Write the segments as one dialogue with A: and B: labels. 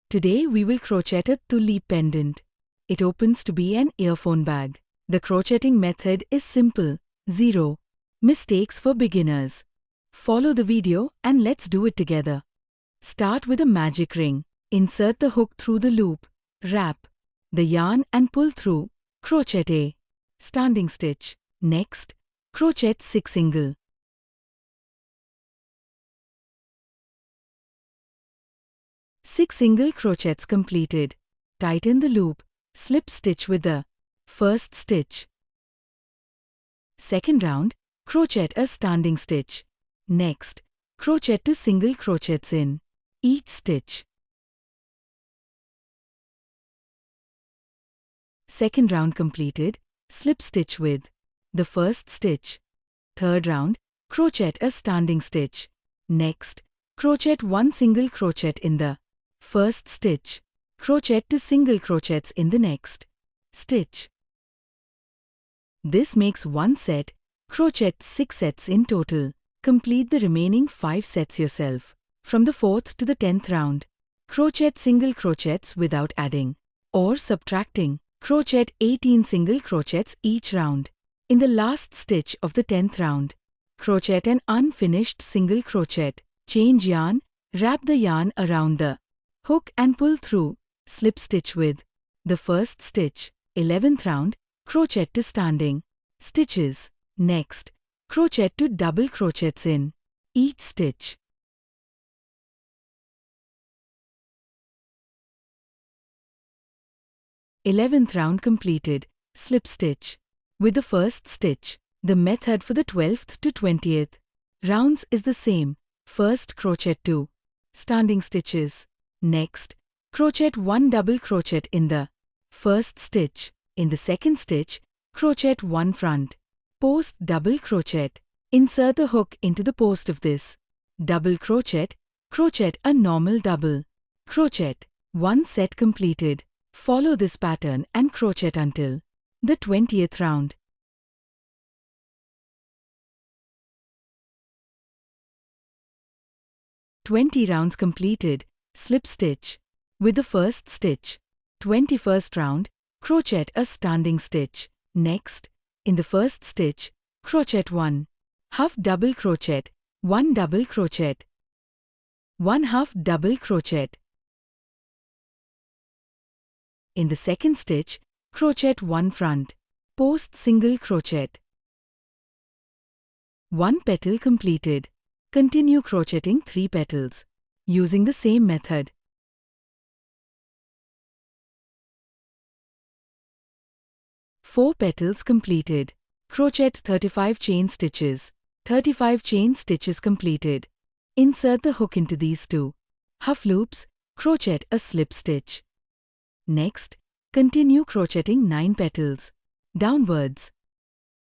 A: Today we will crochet a tulip pendant. It opens to be an earphone bag. The crocheting method is simple. 0 mistakes for beginners. Follow the video and let's do it together. Start with a magic ring. Insert the hook through the loop. Wrap the yarn and pull through. Crochet a standing stitch. Next, crochet 6 single. Six single crochets completed. Tighten the loop. Slip stitch with the first stitch. Second round, crochet a standing stitch. Next, crochet 2 single crochets in each stitch. Second round completed, slip stitch with the first stitch. Third round, crochet a standing stitch. Next, crochet 1 single crochet in the first stitch. Crochet 2 single crochets in the next stitch. This makes 1 set. Crochet 6 sets in total. Complete the remaining 5 sets yourself. From the 4th to the 10th round, crochet single crochets without adding or subtracting. Crochet 18 single crochets each round. In the last stitch of the 10th round, crochet an unfinished single crochet. Change yarn, wrap the yarn around the hook and pull through. Slip stitch with the first stitch. 11th round, crochet 2 standing stitches. Next, crochet 2 double crochets in each stitch. Eleventh round completed. Slip stitch with the first stitch. The method for the 12th to 20th rounds is the same. First, crochet 2 standing stitches. Next, crochet 1 double crochet in the first stitch. In the second stitch, crochet 1 front post double crochet. Insert the hook into the post of this double crochet. Crochet a normal double crochet. 1 set completed. Follow this pattern and crochet until the 20th round. Twenty rounds completed. Slip stitch with the first stitch. 21st round, crochet a standing stitch. Next, in the first stitch, crochet 1 half double crochet, 1 double crochet, 1 half double crochet. In the second stitch, crochet 1 front post single crochet. 1 petal completed. Continue crocheting 3 petals using the same method. Four petals completed. Crochet 35 chain stitches. 35 chain stitches completed. Insert the hook into these 2 half loops. Crochet a slip stitch. Next, continue crocheting 9 petals downwards.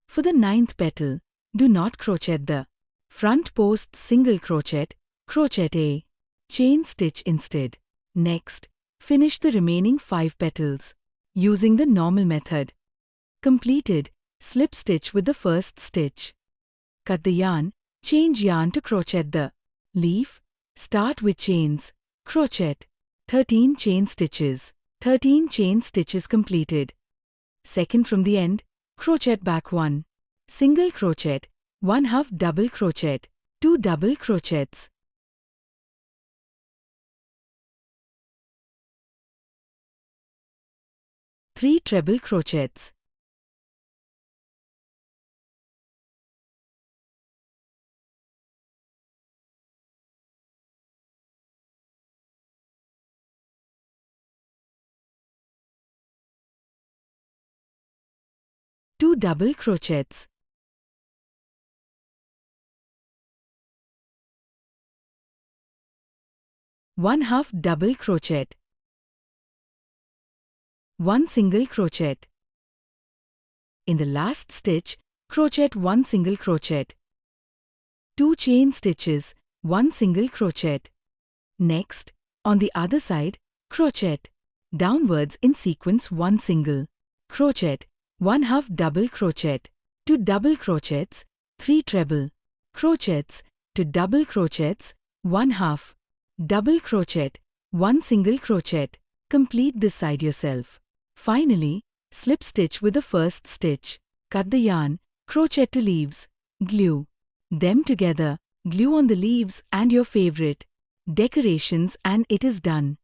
A: For the 9th petal, do not crochet the front post single crochet. Crochet a chain stitch instead. Next, finish the remaining 5 petals using the normal method. Completed, slip stitch with the first stitch. Cut the yarn, change yarn to crochet the leaf. Start with chains. Crochet 13 chain stitches. 13 chain stitches completed. Second from the end, crochet back 1 single crochet, 1 half double crochet, 2 double crochets. Three treble crochets. Two double crochets. One half double crochet. 1 single crochet. In the last stitch, crochet 1 single crochet. 2 chain stitches, 1 single crochet. Next, on the other side, crochet downwards in sequence 1 single crochet, 1 half double crochet, 2 double crochets, 3 treble crochets, 2 double crochets, 1 half double crochet, 1 single crochet. Complete this side yourself. Finally, slip stitch with the first stitch. Cut the yarn, crochet to leaves, glue them together, glue on the leaves and your favorite decorations, and it is done.